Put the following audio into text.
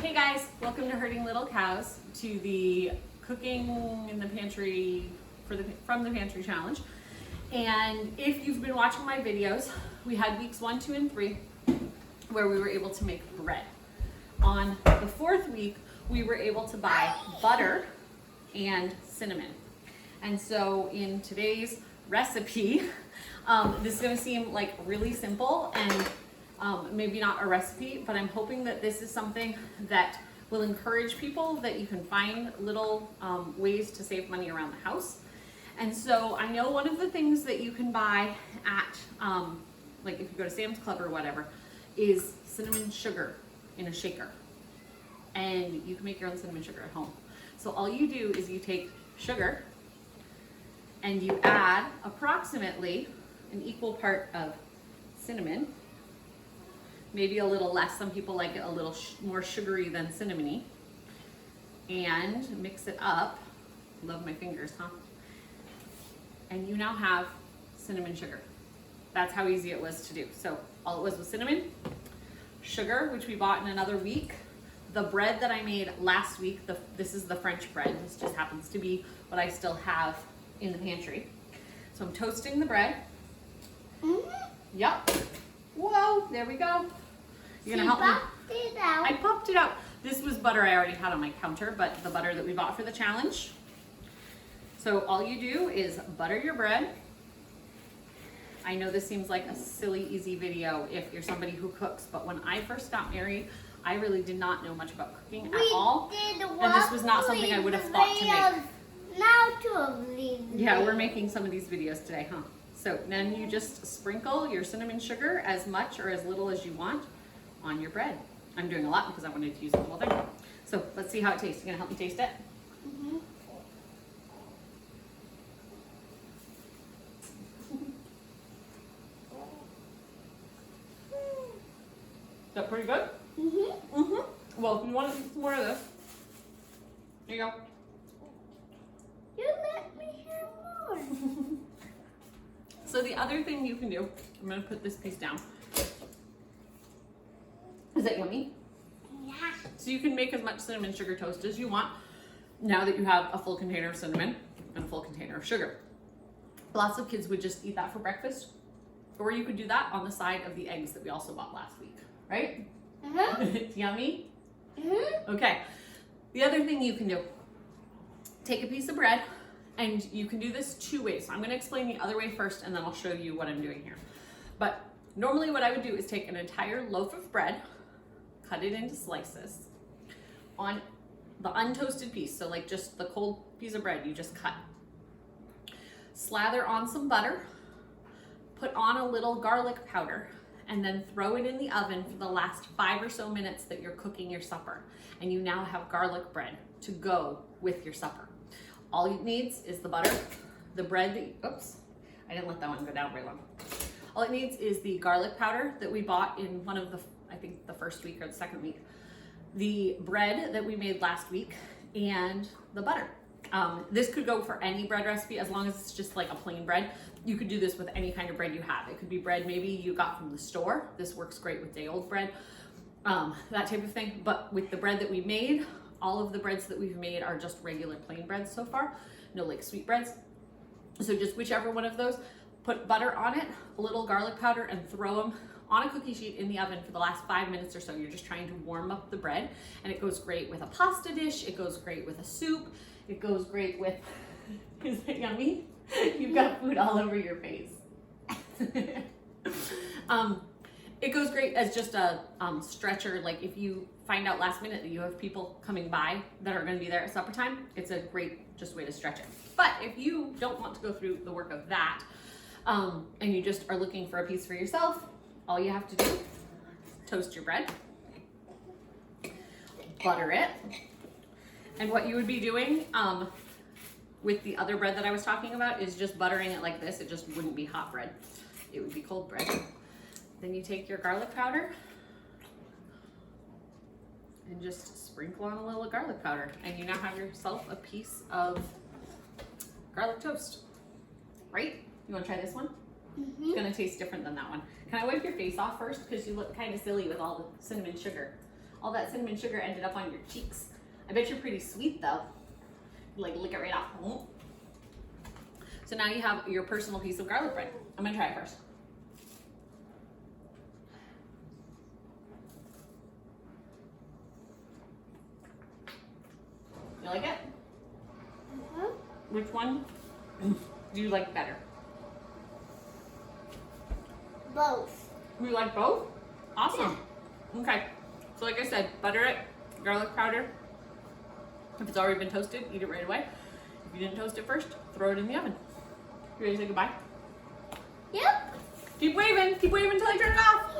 Hey guys, welcome to Herding Little Cows, to the cooking in the pantry from the pantry challenge. And if you've been watching my videos, we had weeks 1, 2, and 3 where we were able to make bread. On the 4th week, we were able to buy butter and cinnamon. And so in today's recipe, this is going to seem like really simple and maybe not a recipe, but I'm hoping that this is something that will encourage people, that you can find little ways to save money around the house. And so I know one of the things that you can buy at, like if you go to Sam's Club or whatever, is cinnamon sugar in a shaker. And you can make your own cinnamon sugar at home. So all you do is you take sugar and you add approximately an equal part of cinnamon, maybe a little less. Some people like it a little more sugary than cinnamony. And mix it up. Love my fingers, huh? And you now have cinnamon sugar. That's how easy it was to do. So all it was cinnamon, sugar, which we bought in another week. The bread that I made last week, this is the French bread. This just happens to be what I still have in the pantry. So I'm toasting the bread. Yep. Whoa, there we go. You're gonna help me? It out. I popped it out. This was butter I already had on my counter, but the butter that we bought for the challenge. So all you do is butter your bread. I know this seems like a silly, easy video if you're somebody who cooks, but when I first got married, I really did not know much about cooking at all. And this was not something I would have thought to make. Now two of these. Yeah, we're making some of these videos today, huh? So then you just sprinkle your cinnamon sugar as much or as little as you want on your bread. I'm doing a lot because I wanted to use the whole thing. So let's see how it tastes. You gonna help me taste it? Mm-hmm. Is that pretty good? Mm-hmm. Mm-hmm. Well, if you want some more of this, there you go. You let me have more. So the other thing you can do, I'm gonna put this piece down. Is that yummy? Yeah. So you can make as much cinnamon sugar toast as you want now that you have a full container of cinnamon and a full container of sugar. Lots of kids would just eat that for breakfast, or you could do that on the side of the eggs that we also bought last week, right? It's yummy? Okay. The other thing you can do, take a piece of bread, and you can do this 2 ways. So I'm gonna explain the other way first, and then I'll show you what I'm doing here. But normally what I would do is take an entire loaf of bread, cut it into slices on the untoasted piece. So like just the cold piece of bread you just cut. Slather on some butter, put on a little garlic powder, and then throw it in the oven for the last 5 or so minutes that you're cooking your supper. And you now have garlic bread to go with your supper. All it needs is the butter, the bread that, oops, I didn't let that one go down very long. All it needs is the garlic powder that we bought in one of the, I think the first week or the second week, the bread that we made last week, and the butter. This could go for any bread recipe as long as it's just like a plain bread. You could do this with any kind of bread you have. It could be bread maybe you got from the store. This works great with day-old bread, that type of thing. But with the bread that we made, all of the breads that we've made are just regular plain breads so far, no like sweet breads. So just whichever one of those, put butter on it, a little garlic powder, and throw them on a cookie sheet in the oven for the last 5 minutes or so. You're just trying to warm up the bread, and it goes great with a pasta dish, it goes great with a soup, it goes great with, is it yummy? You've got food all over your face. It goes great as just a stretcher. Like if you find out last minute that you have people coming by that are gonna be there at supper time, it's a great just way to stretch it. But if you don't want to go through the work of that, and you just are looking for a piece for yourself, all you have to do, toast your bread, butter it, and what you would be doing with the other bread that I was talking about is just buttering it like this. It just wouldn't be hot bread. It would be cold bread. Then you take your garlic powder and just sprinkle on a little garlic powder, and you now have yourself a piece of garlic toast, right? You wanna try this one? It's gonna taste different than that one. Can I wipe your face off first? Because you look kind of silly with all the cinnamon sugar All that cinnamon sugar ended up on your cheeks. I bet you're pretty sweet though. Like lick it right off. So now you have your personal piece of garlic bread. I'm gonna try it first. You like it? Which one do you like better? Both. You like both? Awesome. Okay. So like I said, butter it, garlic powder. If it's already been toasted, eat it right away. If you didn't toast it first, throw it in the oven. You ready to say goodbye? Yep. Keep waving until I turn it off.